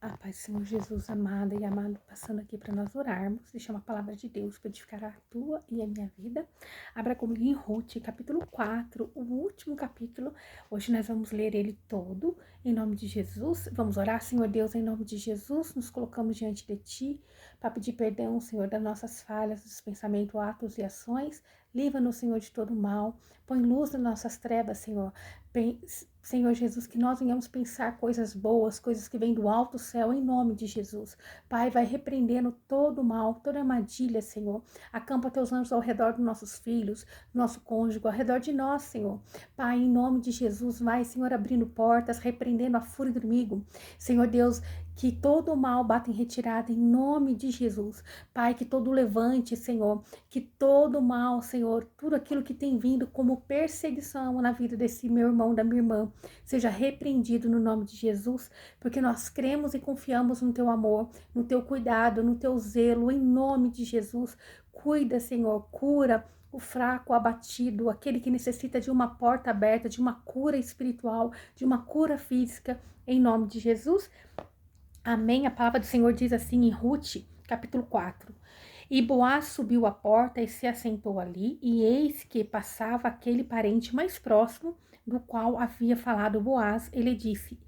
A paz do Senhor Jesus, amada e amado, passando aqui para nós orarmos, deixar uma palavra de Deus para edificar a tua e a minha vida. Abra comigo em Ruth, capítulo 4, o último capítulo. Hoje nós vamos ler ele todo, em nome de Jesus. Vamos orar, Senhor Deus, em nome de Jesus. Nos colocamos diante de Ti para pedir perdão, Senhor, das nossas falhas, dos pensamentos, atos e ações. Livra-nos, Senhor, de todo mal. Põe luz nas nossas trevas, Senhor. Senhor Jesus, que nós venhamos pensar coisas boas, coisas que vêm do alto céu, em nome de Jesus. Pai, vai repreendendo todo o mal, toda armadilha, Senhor. Acampa teus anjos ao redor dos nossos filhos, do nosso cônjuge, ao redor de nós, Senhor. Pai, em nome de Jesus, vai, Senhor, abrindo portas, repreendendo a fúria do inimigo. Senhor Deus, que todo o mal bata em retirada, em nome de Jesus. Pai, que todo levante, Senhor, que todo o mal, Senhor, tudo aquilo que tem vindo como perseguição na vida desse meu irmão, da minha irmã, seja repreendido no nome de Jesus, porque nós cremos e confiamos no teu amor, no teu cuidado, no teu zelo, em nome de Jesus. Cuida, Senhor, cura o fraco, o abatido, aquele que necessita de uma porta aberta, de uma cura espiritual, de uma cura física, em nome de Jesus. Amém. A palavra do Senhor diz assim em Ruth, capítulo 4. E Boaz subiu à porta e se assentou ali, e eis que passava aquele parente mais próximo, do qual havia falado Boaz. Ele disse: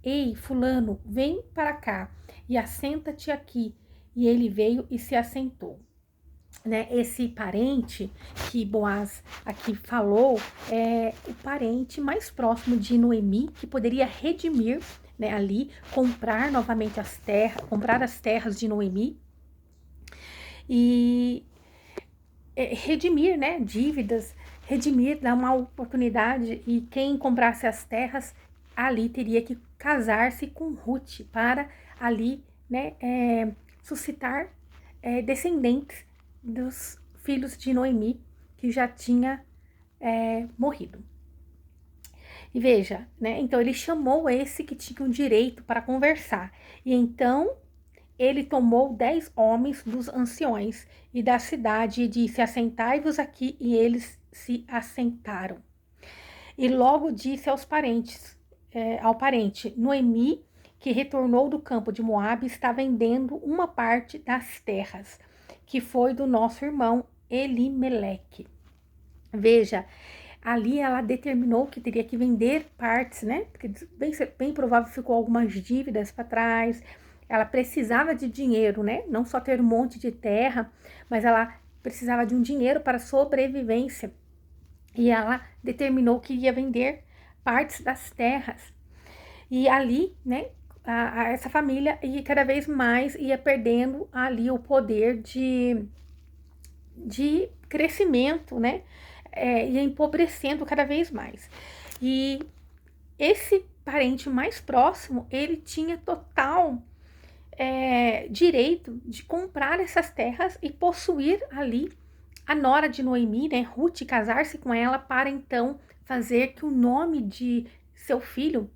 Ei, fulano, vem para cá e assenta-te aqui. E ele veio e se assentou. Né? Esse parente que Boaz aqui falou é o parente mais próximo de Noemi, que poderia redimir, né, ali, comprar novamente as terras, comprar as terras de Noemi e redimir, né, dívidas, redimir, dar uma oportunidade, e quem comprasse as terras ali teria que casar-se com Ruth para ali, né, suscitar descendentes dos filhos de Noemi, que já tinha morrido. E veja, né, então ele chamou esse que tinha um direito para conversar, e então ele tomou 10 homens dos anciões e da cidade e disse: assentai-vos aqui, e eles se assentaram. E logo disse aos parentes, ao parente, Noemi, que retornou do campo de Moabe, está vendendo uma parte das terras, que foi do nosso irmão Elimeleque. Veja, ali ela determinou que teria que vender partes, né? Porque bem provável ficou algumas dívidas para trás. Ela precisava de dinheiro, né? Não só ter um monte de terra, mas ela precisava de um dinheiro para sobrevivência. E ela determinou que ia vender partes das terras. E ali, né, essa família ia cada vez mais ia perdendo ali o poder de crescimento, né? Ia empobrecendo cada vez mais. E esse parente mais próximo, ele tinha total direito de comprar essas terras e possuir ali a nora de Noemi, né, Ruth, casar-se com ela para então fazer que o nome de seu filho,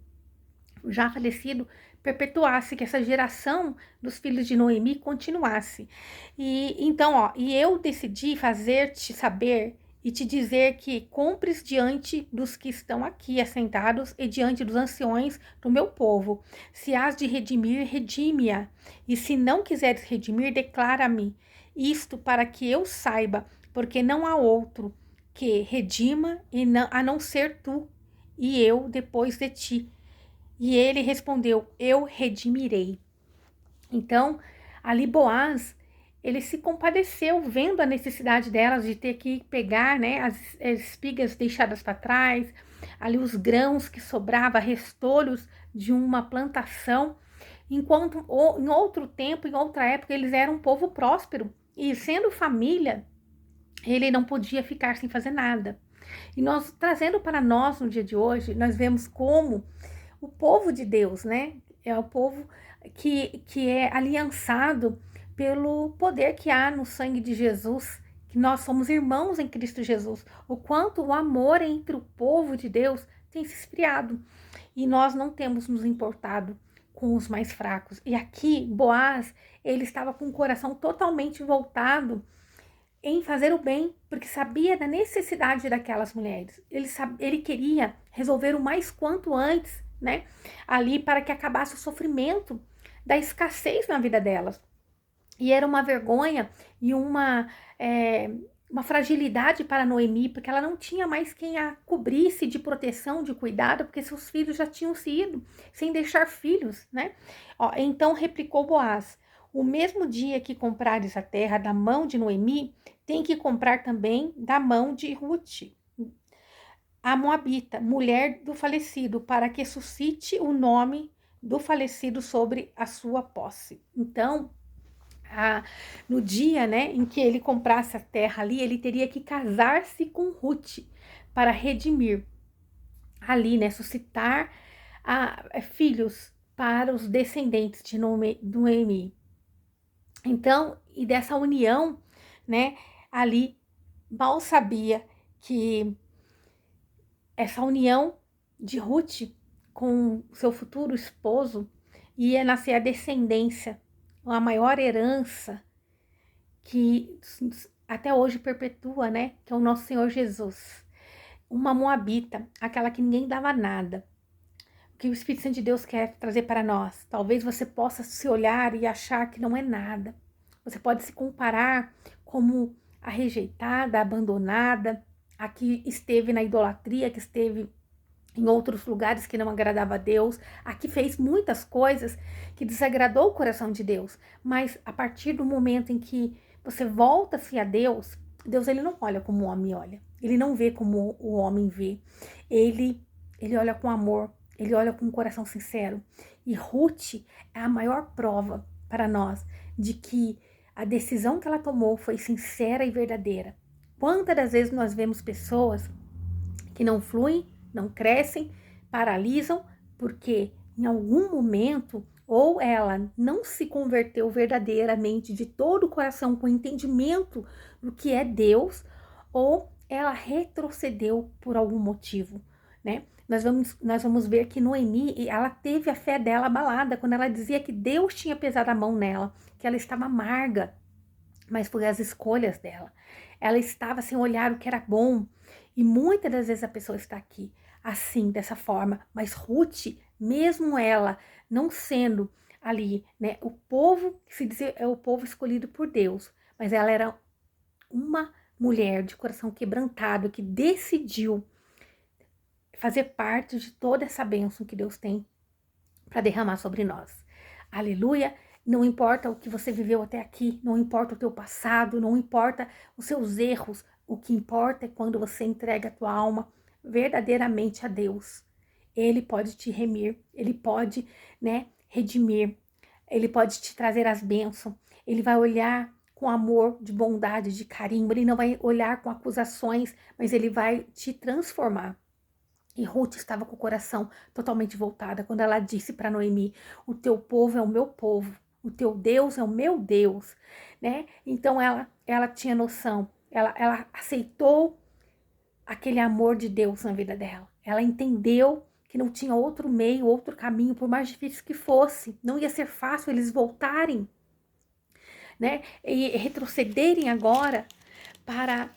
já falecido, perpetuasse, que essa geração dos filhos de Noemi continuasse. E então, e eu decidi fazer-te saber e te dizer que compres diante dos que estão aqui assentados e diante dos anciões do meu povo. Se has de redimir, redime-a. E se não quiseres redimir, declara-me isto para que eu saiba, porque não há outro que redima a não ser tu e eu depois de ti. E ele respondeu: eu redimirei. Então, ali Boaz, ele se compadeceu vendo a necessidade delas de ter que pegar, né, as espigas deixadas para trás, ali os grãos que sobrava, restolhos de uma plantação, enquanto em outro tempo, em outra época, eles eram um povo próspero, e sendo família, ele não podia ficar sem fazer nada. E nós, trazendo para nós no dia de hoje, nós vemos como o povo de Deus, né, é o povo que é aliançado pelo poder que há no sangue de Jesus, que nós somos irmãos em Cristo Jesus, o quanto o amor entre o povo de Deus tem se esfriado, e nós não temos nos importado com os mais fracos. E aqui, Boaz, ele estava com o coração totalmente voltado em fazer o bem, porque sabia da necessidade daquelas mulheres. Ele queria resolver o mais quanto antes, né? Ali para que acabasse o sofrimento da escassez na vida delas. E era uma vergonha e uma fragilidade para Noemi, porque ela não tinha mais quem a cobrisse de proteção, de cuidado, porque seus filhos já tinham se ido, sem deixar filhos, né? Ó, então replicou Boaz: o mesmo dia que comprares a terra da mão de Noemi, tem que comprar também da mão de Ruth, a Moabita, mulher do falecido, para que suscite o nome do falecido sobre a sua posse. Então, no dia, né, em que ele comprasse a terra ali, ele teria que casar-se com Ruth para redimir ali, né, suscitar filhos para os descendentes de Noemi. Então, e dessa união, né, ali mal sabia que essa união de Ruth com seu futuro esposo ia nascer a descendência, a maior herança que até hoje perpetua, né? Que é o nosso Senhor Jesus. Uma moabita, aquela que ninguém dava nada. O que o Espírito Santo de Deus quer trazer para nós? Talvez você possa se olhar e achar que não é nada. Você pode se comparar como a rejeitada, a abandonada, a que esteve na idolatria, que esteve em outros lugares que não agradava a Deus, a que fez muitas coisas que desagradou o coração de Deus. Mas a partir do momento em que você volta-se a Deus, Deus ele não olha como o homem olha. Ele não vê como o homem vê. Ele olha com amor, ele olha com um coração sincero. E Ruth é a maior prova para nós de que a decisão que ela tomou foi sincera e verdadeira. Quantas das vezes nós vemos pessoas que não fluem, não crescem, paralisam, porque em algum momento ou ela não se converteu verdadeiramente de todo o coração com entendimento do que é Deus, ou ela retrocedeu por algum motivo, né? Nós vamos ver que Noemi, ela teve a fé dela abalada quando ela dizia que Deus tinha pesado a mão nela, que ela estava amarga, mas foi as escolhas dela. Ela estava sem olhar o que era bom, e muitas das vezes a pessoa está aqui assim, dessa forma, mas Ruth, mesmo ela não sendo ali, né, o povo que se diz é o povo escolhido por Deus, mas ela era uma mulher de coração quebrantado que decidiu fazer parte de toda essa bênção que Deus tem para derramar sobre nós. Aleluia! Não importa o que você viveu até aqui, não importa o teu passado, não importa os seus erros, o que importa é quando você entrega a tua alma verdadeiramente a Deus. Ele pode te remir, ele pode, né, redimir, ele pode te trazer as bênçãos, ele vai olhar com amor, de bondade, de carinho, ele não vai olhar com acusações, mas ele vai te transformar. E Ruth estava com o coração totalmente voltada quando ela disse para Noemi: o teu povo é o meu povo, o teu Deus é o meu Deus, né? Então ela tinha noção, ela aceitou aquele amor de Deus na vida dela. Ela entendeu que não tinha outro meio, outro caminho, por mais difícil que fosse. Não ia ser fácil eles voltarem, né? E retrocederem agora para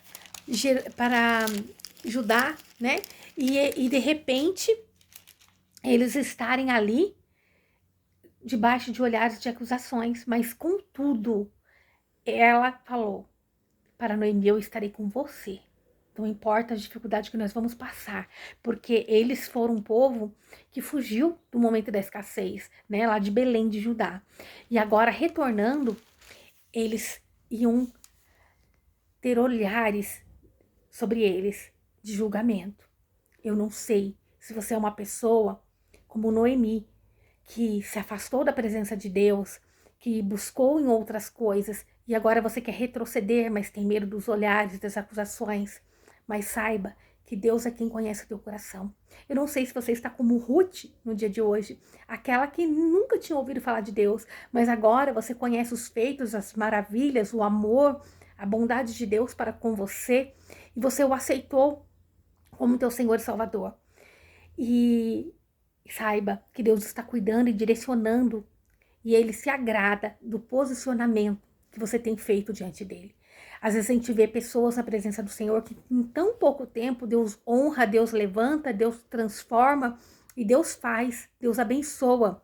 Judá, né? E de repente eles estarem ali debaixo de olhares de acusações, mas contudo ela falou para Noemi: eu estarei com você. Não importa as dificuldades que nós vamos passar, porque eles foram um povo que fugiu do momento da escassez, né, lá de Belém de Judá. E agora retornando, eles iam ter olhares sobre eles de julgamento. Eu não sei se você é uma pessoa como Noemi, que se afastou da presença de Deus, que buscou em outras coisas e agora você quer retroceder, mas tem medo dos olhares, das acusações. Mas saiba que Deus é quem conhece o teu coração. Eu não sei se você está como Ruth no dia de hoje, aquela que nunca tinha ouvido falar de Deus, mas agora você conhece os feitos, as maravilhas, o amor, a bondade de Deus para com você, e você o aceitou como teu Senhor e Salvador. E saiba que Deus está cuidando e direcionando, e Ele se agrada do posicionamento que você tem feito diante dele. Às vezes a gente vê pessoas na presença do Senhor que em tão pouco tempo Deus honra, Deus levanta, Deus transforma e Deus faz, Deus abençoa.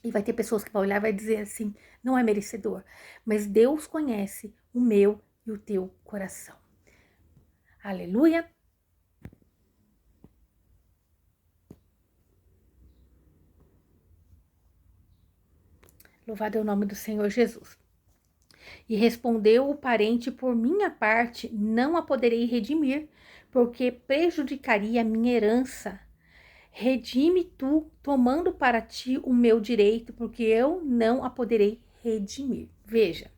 E vai ter pessoas que vão olhar e vai dizer assim, não é merecedor. Mas Deus conhece o meu e o teu coração. Aleluia. Louvado é o nome do Senhor Jesus. E respondeu o parente, por minha parte, não a poderei redimir, porque prejudicaria a minha herança. Redime tu, tomando para ti o meu direito, porque eu não a poderei redimir. Veja,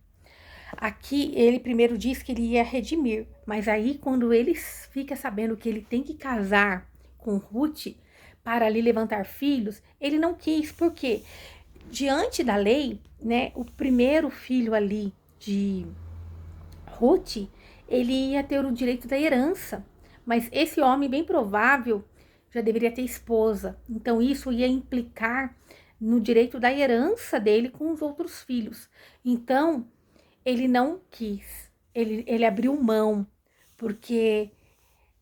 aqui ele primeiro diz que ele ia redimir, mas aí quando ele fica sabendo que ele tem que casar com Ruth para ali levantar filhos, ele não quis, porque diante da lei, né, o primeiro filho ali de Ruth, ele ia ter o direito da herança, mas esse homem bem provável já deveria ter esposa, então isso ia implicar no direito da herança dele com os outros filhos. Então, ele não quis, ele abriu mão, porque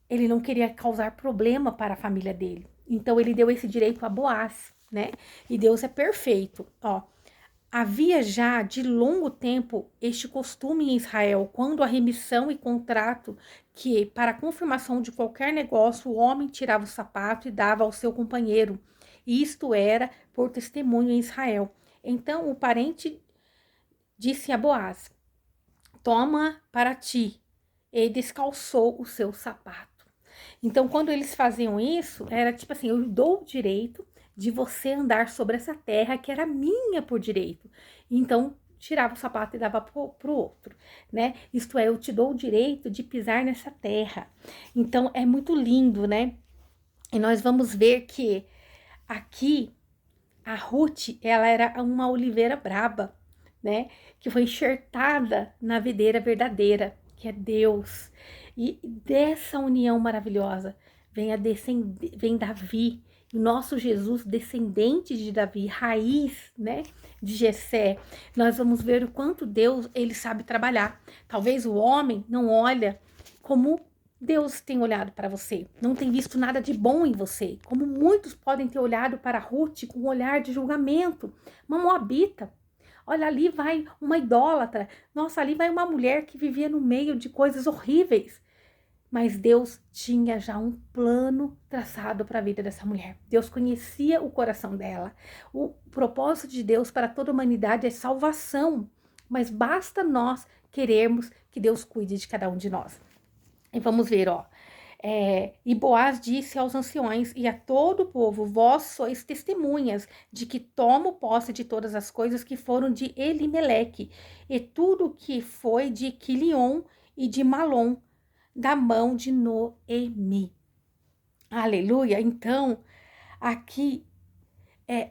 ele não queria causar problema para a família dele. Então, ele deu esse direito a Boaz, né? E Deus é perfeito, ó. Havia já de longo tempo este costume em Israel, quando a remissão e contrato que, para a confirmação de qualquer negócio, o homem tirava o sapato e dava ao seu companheiro. E isto era por testemunho em Israel. Então o parente disse a Boaz: toma para ti. E descalçou o seu sapato. Então, quando eles faziam isso, era tipo assim: eu dou o direito de você andar sobre essa terra que era minha por direito. Então, tirava o sapato e dava pro outro, né? Isto é, eu te dou o direito de pisar nessa terra. Então, é muito lindo, né? E nós vamos ver que aqui a Ruth, ela era uma oliveira braba, né? Que foi enxertada na videira verdadeira, que é Deus. E dessa união maravilhosa vem Davi, nosso Jesus, descendente de Davi, raiz, né, de Jessé. Nós vamos ver o quanto Deus, ele sabe trabalhar. Talvez o homem não olha como Deus tem olhado para você, não tem visto nada de bom em você, como muitos podem ter olhado para Ruth com um olhar de julgamento. Uma moabita, olha, ali vai uma idólatra, nossa, ali vai uma mulher que vivia no meio de coisas horríveis. Mas Deus tinha já um plano traçado para a vida dessa mulher. Deus conhecia o coração dela. O propósito de Deus para toda a humanidade é salvação, mas basta nós querermos que Deus cuide de cada um de nós. E vamos ver, ó. E Boaz disse aos anciões e a todo o povo: vós sois testemunhas de que tomo posse de todas as coisas que foram de Elimeleque, e tudo que foi de Quilion e de Malom, da mão de Noemi. Aleluia! Então, aqui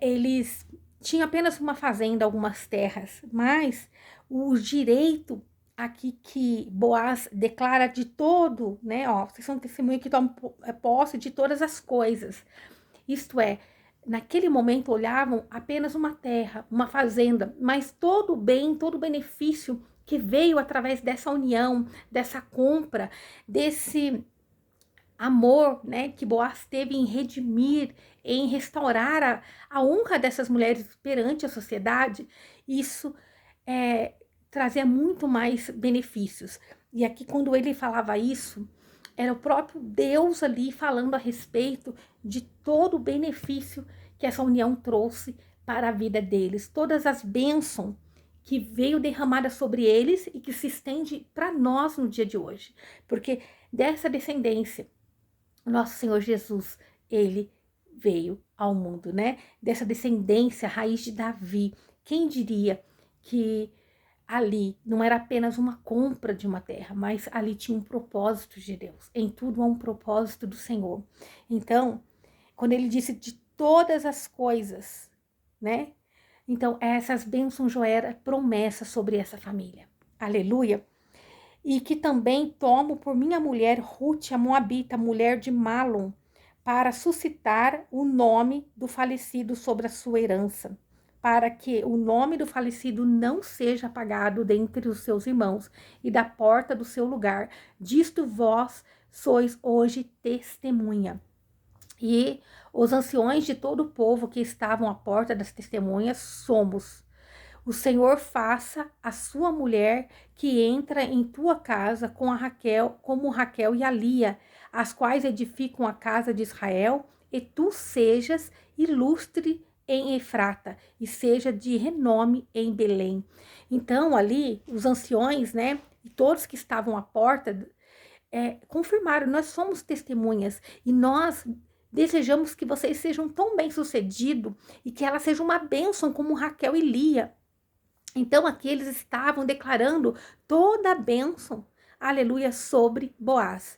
eles tinham apenas uma fazenda, algumas terras, mas o direito aqui que Boaz declara de todo, né? Ó, vocês são testemunha que tomam posse de todas as coisas. Isto é, naquele momento olhavam apenas uma terra, uma fazenda, mas todo o bem, todo o benefício que veio através dessa união, dessa compra, desse amor, né, que Boaz teve em redimir, em restaurar a honra dessas mulheres perante a sociedade, isso trazia muito mais benefícios. E aqui, quando ele falava isso, era o próprio Deus ali falando a respeito de todo o benefício que essa união trouxe para a vida deles, todas as bênçãos que veio derramada sobre eles e que se estende para nós no dia de hoje, porque dessa descendência nosso Senhor Jesus, ele veio ao mundo, né? Dessa descendência, raiz de Davi. Quem diria que ali não era apenas uma compra de uma terra, mas ali tinha um propósito de Deus. Em tudo há um propósito do Senhor. Então, quando ele disse de todas as coisas, né? Então, essas bênçãos já eram promessa sobre essa família. Aleluia! E que também tomo por minha mulher Ruth, a Moabita, mulher de Malom, para suscitar o nome do falecido sobre a sua herança, para que o nome do falecido não seja apagado dentre os seus irmãos e da porta do seu lugar. Disto vós sois hoje testemunha. E os anciões de todo o povo que estavam à porta das testemunhas somos. O Senhor faça a sua mulher que entra em tua casa com a Raquel, como Raquel e a Lia, as quais edificam a casa de Israel, e tu sejas ilustre em Efrata, e seja de renome em Belém. Então, ali, os anciões, né, e todos que estavam à porta, confirmaram, nós somos testemunhas, e nós desejamos que vocês sejam tão bem-sucedidos, e que ela seja uma bênção como Raquel e Lia. Então aqui eles estavam declarando toda a bênção, aleluia, sobre Boaz.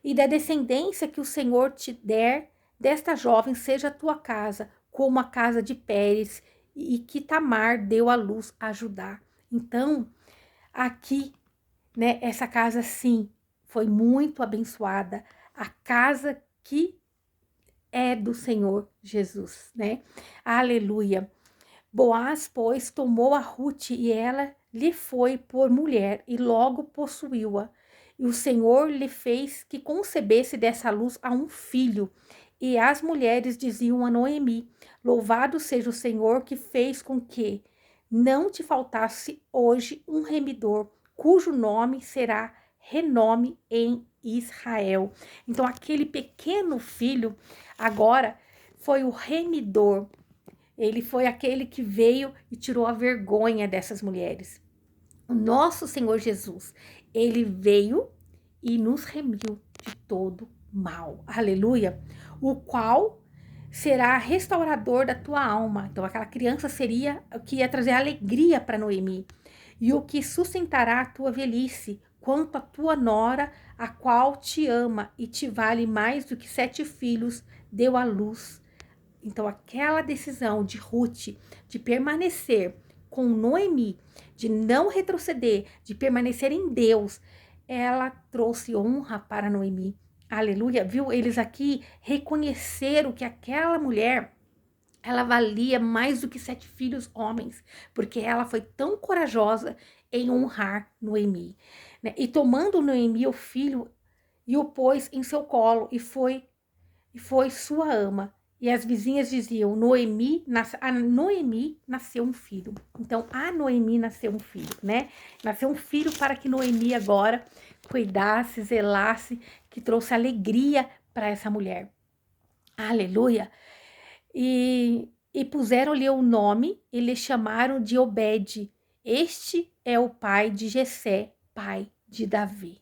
E da descendência que o Senhor te der, desta jovem seja a tua casa, como a casa de Pérez, e que Tamar deu à luz a Judá. Então, aqui, né, essa casa sim, foi muito abençoada, a casa que é do Senhor Jesus, né? Aleluia. Boaz, pois, tomou a Rute e ela lhe foi por mulher e logo possuiu-a. E o Senhor lhe fez que concebesse dessa luz a um filho. E as mulheres diziam a Noemi: Louvado seja o Senhor que fez com que não te faltasse hoje um remidor, cujo nome será renome em Israel. Então, aquele pequeno filho agora foi o remidor. Ele foi aquele que veio e tirou a vergonha dessas mulheres. O nosso Senhor Jesus, ele veio e nos remiu de todo mal. Aleluia! O qual será restaurador da tua alma. Então, aquela criança seria o que ia trazer alegria para Noemi. E o que sustentará a tua velhice, quanto a tua nora, a qual te ama e te vale mais do que 7 filhos, deu à luz. Então, aquela decisão de Ruth de permanecer com Noemi, de não retroceder, de permanecer em Deus, ela trouxe honra para Noemi. Aleluia, viu? Eles aqui reconheceram que aquela mulher, ela valia mais do que 7 filhos homens, porque ela foi tão corajosa em honrar Noemi, né? E tomando Noemi o filho e o pôs em seu colo e foi sua ama. E as vizinhas diziam, a Noemi nasceu um filho. Então, a Noemi nasceu um filho, né? Nasceu um filho para que Noemi agora cuidasse, zelasse, que trouxe alegria para essa mulher. Aleluia! E puseram-lhe o nome e lhe chamaram de Obed. Este é o pai de Jessé, pai de Davi.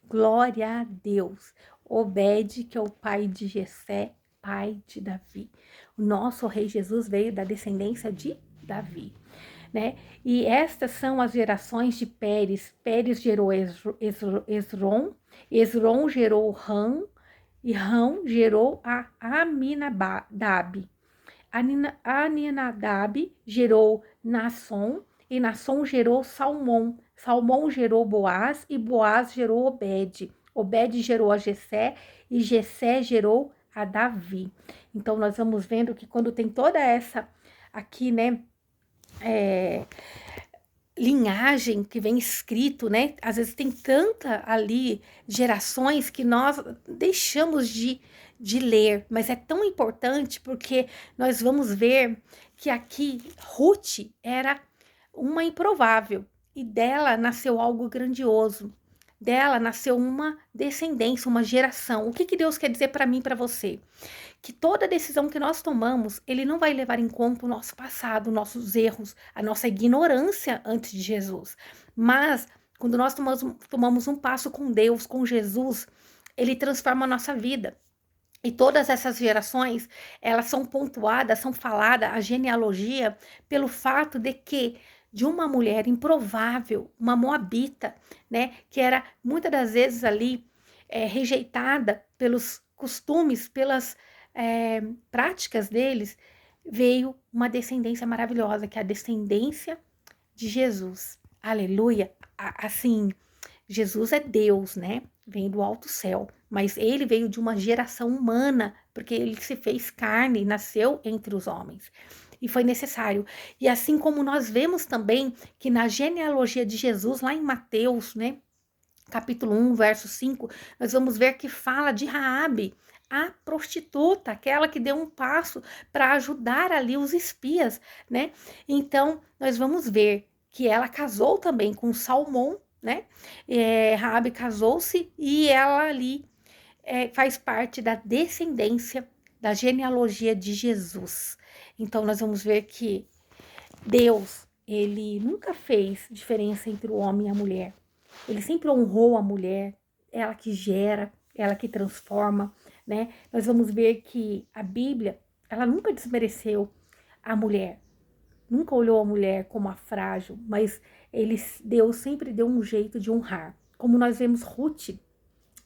Glória a Deus. Obed, que é o pai de Jessé, pai de Davi. O nosso rei Jesus veio da descendência de Davi, né? E estas são as gerações de Pérez. Pérez gerou Esrom, Esrom gerou Ram, e Ram gerou a Aminadab. Aminadab gerou Nasson, e Nasson gerou Salmão. Salmão gerou Boaz, e Boaz gerou Obed. Obed gerou a Jessé, e Jessé gerou a Davi. Então, nós vamos vendo que quando tem toda essa aqui, né, linhagem que vem escrito, né, às vezes tem tanta ali gerações que nós deixamos de ler, mas é tão importante porque nós vamos ver que aqui Ruth era uma improvável e dela nasceu algo grandioso. Dela nasceu uma descendência, uma geração. O que Deus quer dizer para mim e para você? Que toda decisão que nós tomamos, ele não vai levar em conta o nosso passado, nossos erros, a nossa ignorância antes de Jesus. Mas, quando nós tomamos um passo com Deus, com Jesus, ele transforma a nossa vida. E todas essas gerações, elas são pontuadas, são faladas, a genealogia, pelo fato de que de uma mulher improvável, uma moabita, né, que era muitas das vezes ali rejeitada pelos costumes, pelas práticas deles, veio uma descendência maravilhosa, que é a descendência de Jesus. Aleluia! Assim, Jesus é Deus, né? Vem do alto céu, mas ele veio de uma geração humana, porque ele se fez carne e nasceu entre os homens. E foi necessário. E assim como nós vemos também que na genealogia de Jesus, lá em Mateus, né? Capítulo 1, verso 5, nós vamos ver que fala de Raabe, a prostituta, aquela que deu um passo para ajudar ali os espias, né? Então, nós vamos ver que ela casou também com Salmão, né? Raabe casou-se e ela ali faz parte da descendência da genealogia de Jesus. Então, nós vamos ver que Deus, ele nunca fez diferença entre o homem e a mulher. Ele sempre honrou a mulher, ela que gera, ela que transforma, né? Nós vamos ver que a Bíblia, ela nunca desmereceu a mulher, nunca olhou a mulher como a frágil, mas Deus sempre deu um jeito de honrar. Como nós vemos Ruth,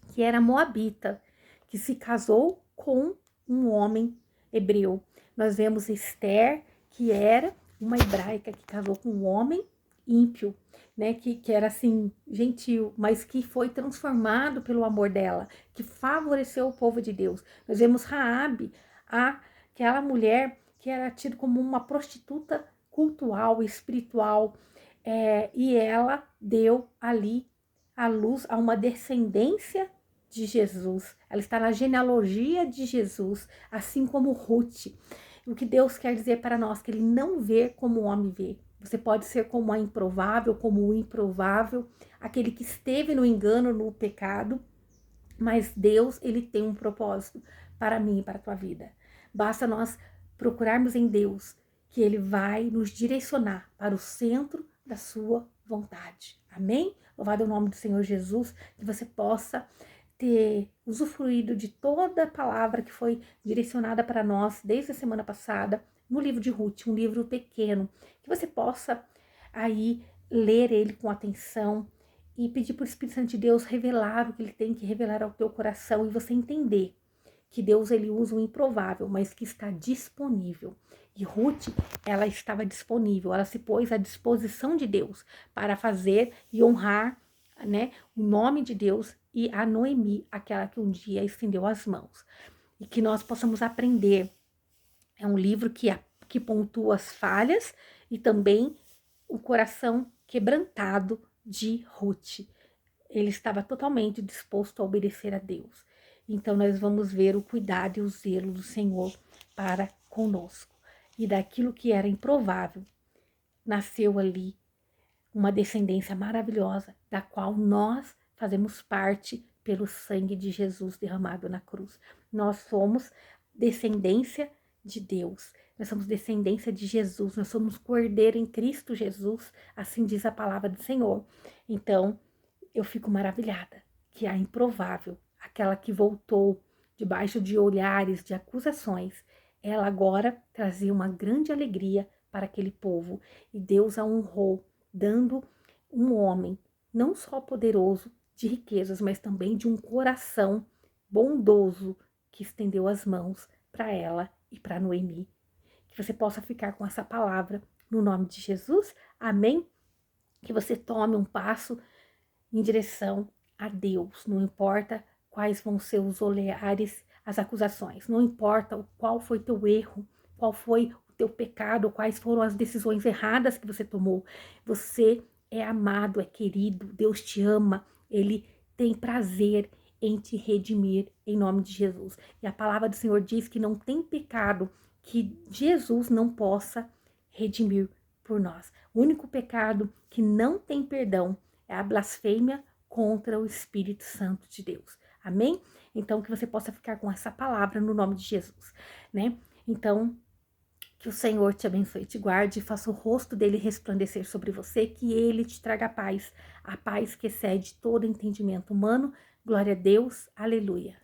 que era moabita, que se casou com um homem hebreu. Nós vemos Esther, que era uma hebraica que casou com um homem ímpio, né, que era assim, gentil, mas que foi transformado pelo amor dela, que favoreceu o povo de Deus. Nós vemos Raabe, aquela mulher que era tida como uma prostituta cultural, espiritual, e ela deu ali a luz a uma descendência de Jesus. Ela está na genealogia de Jesus, assim como Ruth. O que Deus quer dizer para nós, que ele não vê como o homem vê. Você pode ser como a improvável, como o improvável, aquele que esteve no engano, no pecado, mas Deus, ele tem um propósito para mim e para a tua vida. Basta nós procurarmos em Deus, que ele vai nos direcionar para o centro da sua vontade. Amém? Louvado é o nome do Senhor Jesus, que você possa ter usufruído de toda a palavra que foi direcionada para nós desde a semana passada no livro de Ruth, um livro pequeno, que você possa aí ler ele com atenção e pedir para o Espírito Santo de Deus revelar o que ele tem que revelar ao teu coração e você entender que Deus ele usa o improvável, mas que está disponível. E Ruth, ela estava disponível, ela se pôs à disposição de Deus para fazer e honrar, né, o nome de Deus e a Noemi, aquela que um dia estendeu as mãos. E que nós possamos aprender. É um livro que pontua as falhas e também o coração quebrantado de Ruth. Ele estava totalmente disposto a obedecer a Deus. Então nós vamos ver o cuidado e o zelo do Senhor para conosco. E daquilo que era improvável, nasceu ali uma descendência maravilhosa, da qual nós fazemos parte pelo sangue de Jesus derramado na cruz. Nós somos descendência de Deus, nós somos descendência de Jesus, nós somos cordeiro em Cristo Jesus, assim diz a palavra do Senhor. Então, eu fico maravilhada que a improvável, aquela que voltou debaixo de olhares, de acusações, ela agora trazia uma grande alegria para aquele povo, e Deus a honrou, dando um homem não só poderoso de riquezas, mas também de um coração bondoso que estendeu as mãos para ela e para Noemi. Que você possa ficar com essa palavra no nome de Jesus. Amém? Que você tome um passo em direção a Deus. Não importa quais vão ser os olhares, as acusações. Não importa qual foi teu erro, qual foi o teu pecado, quais foram as decisões erradas que você tomou. Você é amado, é querido, Deus te ama, ele tem prazer em te redimir em nome de Jesus. E a palavra do Senhor diz que não tem pecado que Jesus não possa redimir por nós. O único pecado que não tem perdão é a blasfêmia contra o Espírito Santo de Deus. Amém? Então, que você possa ficar com essa palavra no nome de Jesus, né? Então, que o Senhor te abençoe, te guarde, faça o rosto dele resplandecer sobre você, que ele te traga a paz que excede todo entendimento humano. Glória a Deus, aleluia.